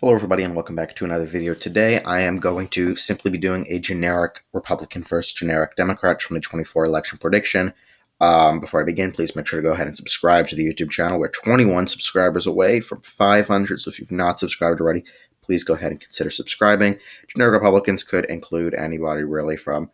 Hello everybody and welcome back to another video. Today I am going to simply be doing a generic Republican versus generic Democrat 2024 election prediction. Before I begin, please make sure to go ahead and subscribe to the YouTube channel. We're 21 subscribers away from 500, so if you've not subscribed already, please go ahead and consider subscribing. Generic Republicans could include anybody really from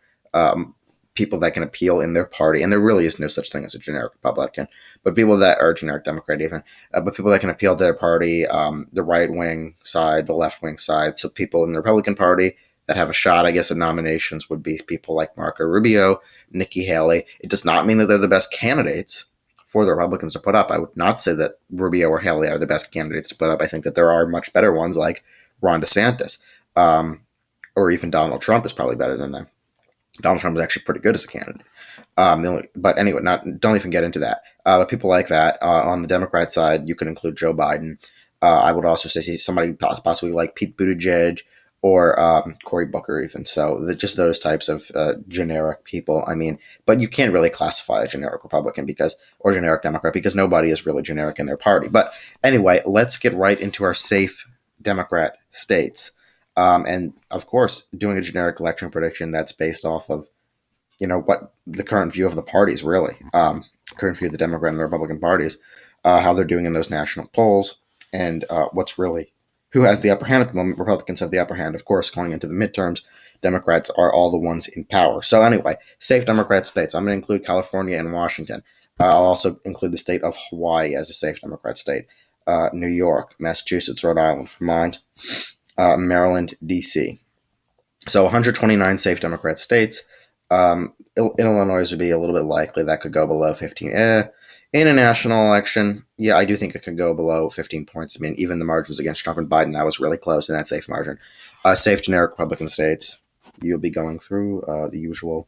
people that can appeal in their party, and there really is no such thing as a generic Republican, but people that are generic Democrat even, but people that can appeal to their party, the right-wing side, the left-wing side. So people in the Republican Party that have a shot, I guess, at nominations would be people like Marco Rubio, Nikki Haley. It does not mean that they're the best candidates for the Republicans to put up. I would not say that Rubio or Haley are the best candidates to put up. I think that there are much better ones like Ron DeSantis, or even Donald Trump is probably better than them. Donald Trump is actually pretty good as a candidate. But anyway, don't even get into that. But people like that. On the Democrat side, you can include Joe Biden. I would also say somebody possibly like Pete Buttigieg or Cory Booker even. So just those types of generic people. I mean, but you can't really classify a generic Republican or generic Democrat because nobody is really generic in their party. But anyway, let's get right into our safe Democrat states. And of course, doing a generic election prediction that's based off of, what the current view of the parties really, current view of the Democrat and the Republican parties, how they're doing in those national polls, and who has the upper hand at the moment. Republicans have the upper hand, of course, going into the midterms. Democrats are all the ones in power. So anyway, safe Democrat states. I'm going to include California and Washington. I'll also include the state of Hawaii as a safe Democrat state. New York, Massachusetts, Rhode Island, Vermont, Maryland, D.C. So 129 safe Democrat states. Illinois would be a little bit likely that could go below 15. In a national election, yeah, I do think it could go below 15 points. I mean, even the margins against Trump and Biden, that was really close in that safe margin. Safe generic Republican states, you'll be going through the usual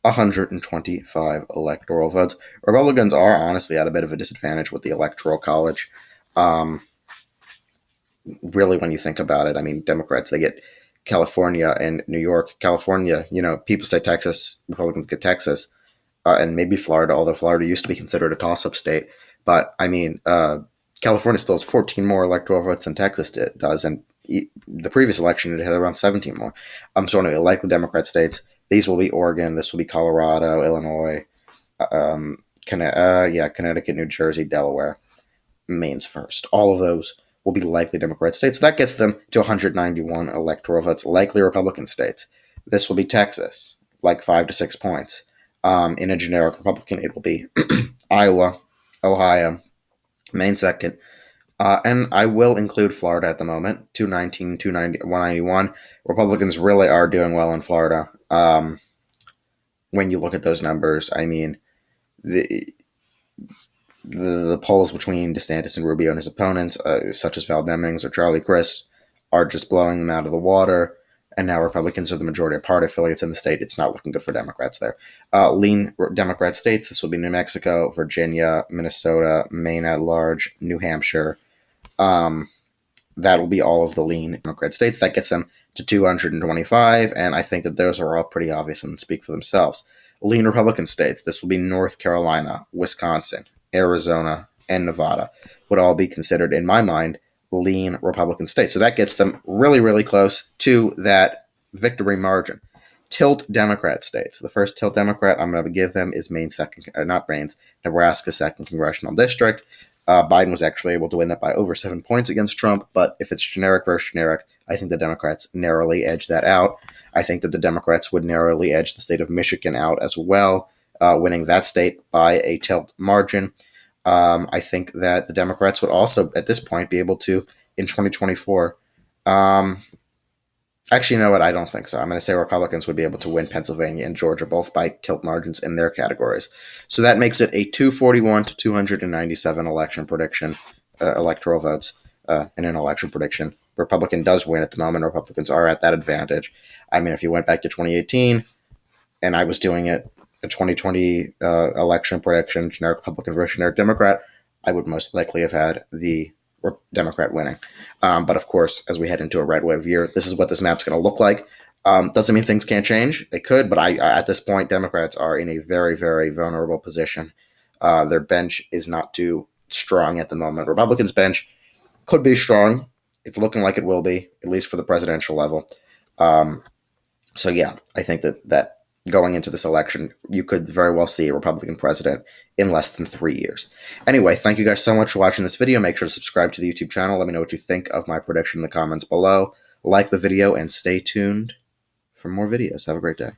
125 electoral votes. Republicans are honestly at a bit of a disadvantage with the Electoral College. Really, when you think about it, I mean, Democrats, they get California and New York. California, people say Texas, Republicans get Texas, and maybe Florida, although Florida used to be considered a toss-up state. But, I mean, California still has 14 more electoral votes than Texas does, and the previous election it had around 17 more. So anyway, like the Democrat states, these will be Oregon, this will be Colorado, Illinois, Connecticut, New Jersey, Delaware, Maine's first. All of those will be likely Democrat states. So that gets them to 191 electoral votes, likely Republican states. This will be Texas, like 5 to 6 points. In a generic Republican, it will be Iowa, Ohio, Maine second, and I will include Florida at the moment, 219, 290, 191. Republicans really are doing well in Florida. When you look at those numbers, I mean, the polls between DeSantis and Rubio and his opponents, such as Val Demings or Charlie Crist, are just blowing them out of the water. And now Republicans are the majority of party affiliates in the state. It's not looking good for Democrats there. Lean Democrat states, this will be New Mexico, Virginia, Minnesota, Maine at large, New Hampshire. That will be all of the lean Democrat states. That gets them to 225, and I think that those are all pretty obvious and speak for themselves. Lean Republican states, this will be North Carolina, Wisconsin, Arizona, and Nevada, would all be considered, in my mind, lean Republican states. So that gets them really, really close to that victory margin. Tilt Democrat states. The first tilt Democrat I'm going to give them is Nebraska 2nd Congressional District. Biden was actually able to win that by over 7 points against Trump, but if it's generic versus generic, I think the Democrats narrowly edge that out. I think that the Democrats would narrowly edge the state of Michigan out as well, winning that state by a tilt margin. I think that the Democrats would also, at this point, be able to, in 2024, actually, you know what? I don't think so. I'm going to say Republicans would be able to win Pennsylvania and Georgia, both by tilt margins in their categories. So that makes it a 241 to 297 election prediction, electoral votes in an election prediction. Republican does win at the moment. Republicans are at that advantage. I mean, if you went back to 2018 and I was doing it, a 2020 election prediction, generic Republican versus generic Democrat, I would most likely have had the Democrat winning. But of course, as we head into a red wave year, this is what this map's going to look like. Doesn't mean things can't change. They could, but at this point, Democrats are in a very, very vulnerable position. Their bench is not too strong at the moment. Republicans' bench could be strong It's looking like it will be, at least for the presidential level. So yeah, I think that going into this election, you could very well see a Republican president in less than 3 years. Anyway, thank you guys so much for watching this video. Make sure to subscribe to the YouTube channel. Let me know what you think of my prediction in the comments below. Like the video and stay tuned for more videos. Have a great day.